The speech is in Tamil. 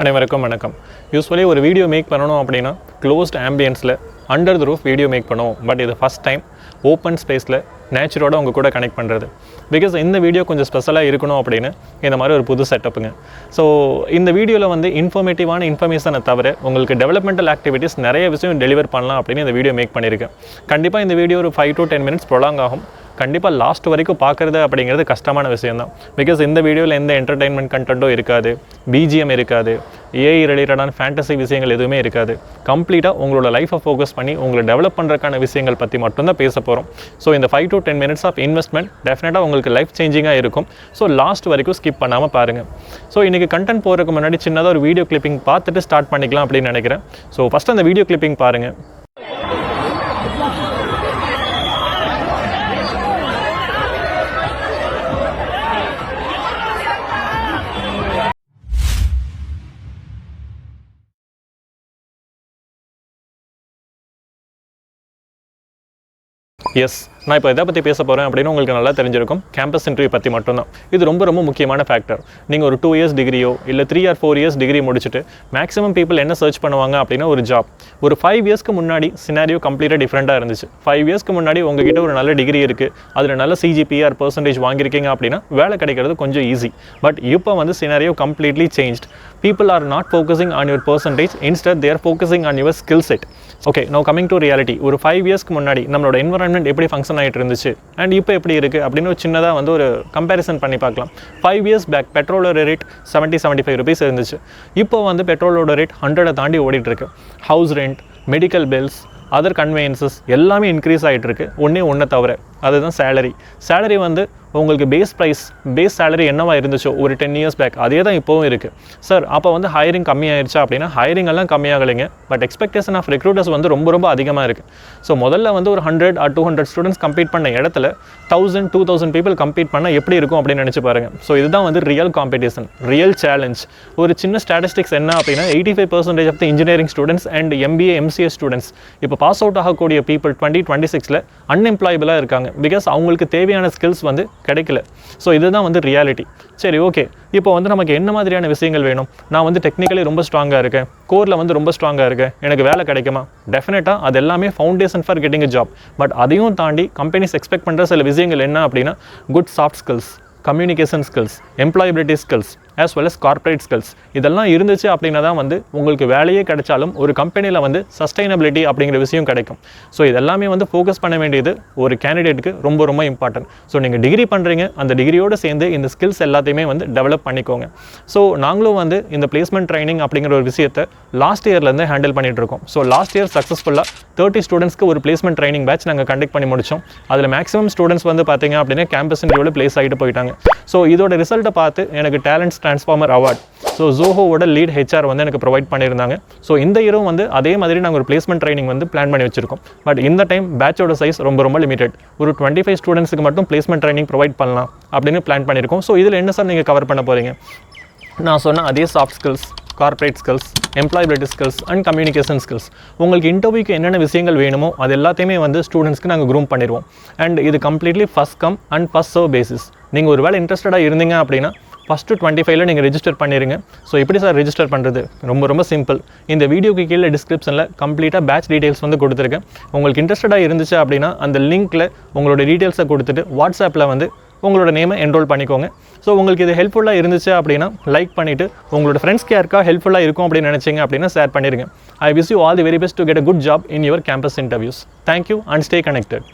அனைவருக்கும் வணக்கம். யூஸ்வலி ஒரு வீடியோ மேக் பண்ணணும் அப்படின்னா க்ளோஸ்ட் ஆம்பியன்ஸில் under the roof video make பண்ணுவோம். பட் இது ஃபஸ்ட் டைம் ஓப்பன் ஸ்பேஸில் நேச்சரோட உங்கள் கூட கனெக்ட் பண்ணுறது. பிகாஸ் இந்த வீடியோ கொஞ்சம் ஸ்பெஷலாக இருக்கணும் அப்படின்னு இந்த மாதிரி ஒரு புது செட்டப்புங்க. ஸோ இந்த வீடியோவில் வந்து இன்ஃபர்மேட்டிவான இன்ஃபர்மேஷனை தவிர உங்களுக்கு டெவலப்மெண்டல் ஆக்டிவிட்டீஸ் நிறைய விஷயம் டெலிவர் பண்ணலாம் அப்படின்னு இந்த வீடியோ மேக் பண்ணியிருக்கேன். கண்டிப்பாக இந்த வீடியோ ஒரு 5 to 10 minutes ப்ரொலாங் ஆகும். கண்டிப்பாக லாஸ்ட் வரைக்கும் பார்க்குறது அப்படிங்கிறது கஷ்டமான விஷயம் தான். பிகாஸ் இந்த வீடியோவில் எந்த என்டர்டெயின்மெண்ட் கண்டென்ட்டும் இருக்காது, பிஜிஎம் இருக்காது, ஏஐ ரிலேட்டடான ஃபேண்டசி விஷயங்கள் எதுவுமே இருக்காது. கம்ப்ளீட்டாக உங்களோட லைஃப்பை ஃபோக்கஸ் பண்ணி உங்களை டெவலப் பண்ணுறதுக்கான விஷயங்கள் பற்றி மட்டும்தான் பேச போகிறோம். ஸோ இந்த 5 to 10 minutes ஆஃப் இன்வெஸ்ட்மெண்ட் டெஃபினட்டாக உங்களுக்கு லைஃப் சேஞ்சிங்காக இருக்கும். ஸோ லாஸ்ட் வரைக்கும் ஸ்கிப் பண்ணாமல் பாருங்கள். ஸோ இன்றைக்கி கண்டென்ட் போகிறதுக்கு முன்னாடி சின்னதாக ஒரு வீடியோ கிளிப்பிங் பார்த்துட்டு ஸ்டார்ட் பண்ணிக்கலாம் அப்படின்னு நினைக்கிறேன். ஸோ ஃபஸ்ட் அந்த வீடியோ கிளிப்பிங் பாருங்கள். எஸ், நான் இப்போ எதை பற்றி பேச போகிறேன் அப்படின்னு உங்களுக்கு நல்லா தெரிஞ்சிருக்கும். கேம்பஸ் இன்டர்வியூ பற்றி மட்டும்தான். இது ரொம்ப ரொம்ப முக்கியமான ஃபேக்டர். நீங்கள் ஒரு 2 years டிகிரியோ இல்லை 3 or 4 years டிகிரி முடிச்சுட்டு மேக்ஸிமம் பீப்புள் என்ன சர்ச் பண்ணுவாங்க அப்படின்னா ஒரு ஜாப். ஒரு 5 yearsக்கு முன்னாடி சினாரியோ கம்ப்ளீட்டாக டிஃப்ரெண்ட்டாக இருந்துச்சு. 5 yearsக்கு முன்னாடி உங்ககிட்ட ஒரு நல்ல டிகிரி இருக்குது, அதில் நல்ல சிஜிபிஆர் பர்சன்டேஜ் வாங்கியிருக்கீங்க அப்படின்னா வேலை கிடைக்கிறது கொஞ்சம் ஈஸி. பட் இப்போ வந்து scenario completely changed. People are not focusing on your percentage, instead they are focusing on your skill set. Okay, now coming to reality. ஒரு 5 yearsக்கு முன்னாடி நம்மளோட என்வரான்மெண்ட் எப்படி ஃபங்க்ஷன் ஆகிட்டு இருந்துச்சு அண்ட் இப்போ எப்படி இருக்குது அப்படின்னு ஒரு சின்னதாக வந்து ஒரு கம்பேரிசன் பண்ணி பார்க்கலாம். 5 years பேக் பெட்ரோலோட ரேட் 70-75 rupees இருந்துச்சு. இப்போ வந்து பெட்ரோலோட ரேட் 100 தாண்டி ஓடிட்டுருக்கு. House rent, medical bills, other conveniences எல்லாமே இன்க்ரீஸ் ஆகிட்டு இருக்கு. ஒன்றை தவிர அதுதான் சேலரி வந்து உங்களுக்கு பேஸ் சேலரி என்னவா இருந்துச்சோ ஒரு 10 years பேக் அதே தான் இப்போவும் இருக்குது. சார் அப்போ வந்து ஹையரிங் கம்மியாயிருச்சா அப்படின்னா ஹையரிங் எல்லாம் கம்மியாகலைங்க. பட் எக்ஸ்பெக்டேஷன் ஆஃப் ரெக்ரூட்டர்ஸ் வந்து ரொம்ப அதிகமாக இருக்குது. ஸோ முதல்ல வந்து ஒரு 100 or 200 ஸ்டூடெண்ட்ஸ் கம்ப்ளீட் பண்ண இடத்துல 1000-2000 people கம்ப்ளீட் பண்ணால் எப்படி இருக்கும் அப்படின்னு நினச்சி பாருங்கள். ஸோ இதுதான் வந்து ரியல் காம்படிஷன், ரியல் சேலஞ்ச். ஒரு சின்ன ஸ்டாட்டிஸ்டிக்ஸ் என்ன அப்படின்னா 85% of the engineering students and MBA MCA students இப்போ பாஸ் அவுட் ஆகக்கூடிய பீப்புள் 2026 அன்எம்ப்ளாயபிளாக இருக்காங்க. பிகாஸ் அவங்களுக்கு தேவையான ஸ்கில்ஸ் வந்து கிடைக்கல. ஸோ இதுதான் வந்து ரியாலிட்டி. சரி, ஓகே, இப்போ வந்து நமக்கு என்ன மாதிரியான விஷயங்கள் வேணும்? நான் வந்து டெக்னிக்கலி ரொம்ப ஸ்ட்ராங்காக இருக்கேன், கோரில் வந்து ரொம்ப ஸ்ட்ராங்காக இருக்கேன், எனக்கு வேலை கிடைக்குமா? டெஃபினட்டாக அது எல்லாமே foundation for getting a job. But அதையும் தாண்டி கம்பெனிஸ் எக்ஸ்பெக்ட் பண்ணுற சில விஷயங்கள் என்ன அப்படின்னா good soft skills, communication skills, employability skills as well as corporate skills. இதெல்லாம் இருந்துச்சு அப்படின்னா தான் வந்து உங்களுக்கு வேலையே கிடைச்சாலும் ஒரு கம்பெனியில் வந்து சஸ்டைனபிலிட்டி அப்படிங்கிற விஷயம் கிடைக்கும். ஸோ இதெல்லாமே வந்து ஃபோக்கஸ் பண்ண வேண்டியது ஒரு கேண்டிடேட்டுக்கு ரொம்ப இம்பார்ட்டன்ட். ஸோ நீங்கள் டிகிரி பண்ணுறீங்க, அந்த டிகிரியோடு சேர்ந்து இந்த ஸ்கில்ஸ் எல்லாத்தையுமே வந்து டெவலப் பண்ணிக்கோங்க. ஸோ நாங்களும் வந்து இந்த பிளேஸ்மெண்ட் ட்ரைனிங் அப்படிங்கிற ஒரு விஷயத்தை லாஸ்ட் இயர்லேருந்து ஹேண்டில் பண்ணிகிட்டு இருக்கோம். ஸோ லாஸ்ட் இயர் சக்ஸஸ்ஃபுல்லாக 30 ஸ்டூடெண்ட்ஸ்க்கு ஒரு பிளேஸ்மெண்ட் ட்ரைனிங் பேட்ச் நாங்கள் கண்டக்ட் பண்ணி முடித்தோம். அதில் மேக்ஸிமம் ஸ்டூடெண்ட்ஸ் வந்து பார்த்தீங்க அப்படின்னா கேம்பஸ் இன்டர்வியூவில் பிளேஸ் ஆகிட்டு போயிட்டாங்க. ஸோ இதோட ரிசல்ட்டை பார்த்து எனக்கு டேலண்ட்ஸ் ட்ரான்ஸ்ஃபார்மர் அவார்ட் ஸோ ஜோஹோவோட லீட் HR வந்து எனக்கு ப்ரொவைட் பண்ணியிருந்தாங்க. ஸோ இந்த இயரும் வந்து அதே மாதிரி நாங்கள் ஒரு பிளேஸ்மெண்ட் ட்ரைனிங் வந்து பிளான் பண்ணி வச்சிருக்கோம். பட் இந்த டைம் பேட்சோட சைஸ் ரொம்ப லிமிடெட். ஒரு 25 ஸ்டூடெண்ட்ஸுக்கு மட்டும் பிளேஸ்மெண்ட் ட்ரைனிங் ப்ரொவைட் பண்ணலாம் அப்படின்னு பிளான் பண்ணியிருக்கோம். ஸோ இதில் என்ன சார் நீங்கள் கவர் பண்ண போகிறீங்க? நான் சொன்ன அதே soft skills, corporate skills, employability skills and communication skills. உங்களுக்கு இன்டர்வியூக்கு என்னென்ன விஷயங்கள் வேணுமோ அது எல்லாத்தையுமே வந்து ஸ்டூடெண்ட்ஸ்க்கு நாங்கள் க்ரூம் பண்ணிடுவோம். அண்ட் இது completely first come and first serve basis. நீங்கள் ஒரு வேளை இன்ட்ரெஸ்டடாக இருந்தீங்க அப்படின்னா ஃபஸ்ட்டு 25ல் நீங்கள் ரெஜிஸ்டர் பண்ணிடுங்க. ஸோ எப்படி சார் ரெஜிஸ்டர் பண்ணுறது? ரொம்ப சிம்பிள். இந்த வீடியோக்கு கீழே டிஸ்கிரிப்ஷனில் கம்ப்ளீட்டாக பேட்ச் டீட்டெயில்ஸ் வந்து கொடுத்துருக்கேன். உங்களுக்கு இன்ட்ரெஸ்டடாக இருந்துச்சு அப்படின்னா அந்த லிங்க்கில் உங்களோட டீட்டெயில்ஸை கொடுத்துட்டு வாட்ஸ்அப்பில் வந்து உங்களோட நேமை என்ரோல் பண்ணிக்கோங்க. ஸோ உங்களுக்கு இது ஹெல்ப்ஃபுல்லாக இருந்துச்சு அப்படின்னா லைக் பண்ணிவிட்டு உங்களோட ஃப்ரெண்ட்ஸ்க்கு யாருக்கா ஹெல்ப்ஃபுல்லாக இருக்கும் அப்படின்னு நினச்சிங்க அப்படின்னா ஷேர் பண்ணிடுங்க. I wish you all the very best to get a good job in your campus interviews. Thank you and stay connected.